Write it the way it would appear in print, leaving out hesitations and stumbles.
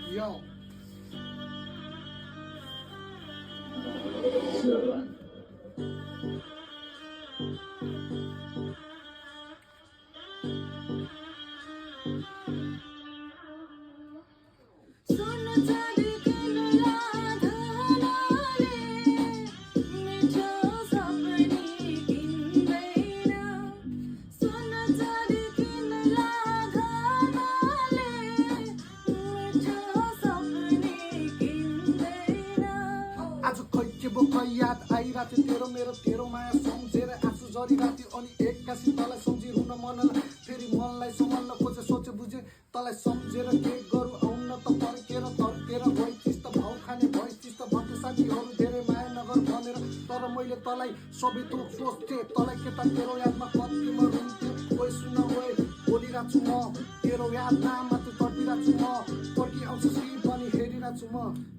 Yo. आज खै के बो खै याद आइरहेको थियो तेरो माया सम्झेर आँसु झरिरहेको थियो अनि एक्कासी तँलाई सम्झी रुन मनलाई फेरि मनलाई सम्हाल्न खोजे सोचे बुझे तँलाई सम्झेर के गरौँ आउन त फर्केर तर्केर भइथिस् त भाउ खाने भइथिस् त भन्थे साथीहरू धेरै माया नगर भनेर तर मैले तँलाई सबै थोक सोच्थेँ तँलाई के त तेरो यादमा कतिमा रुन्थेँ ओइ सुन ओइ बोलिरहेको छु म तेरो याद नाममा तडपिरहेको छु म पर्खी आउँछु कि पनि हेरिरहेको छु म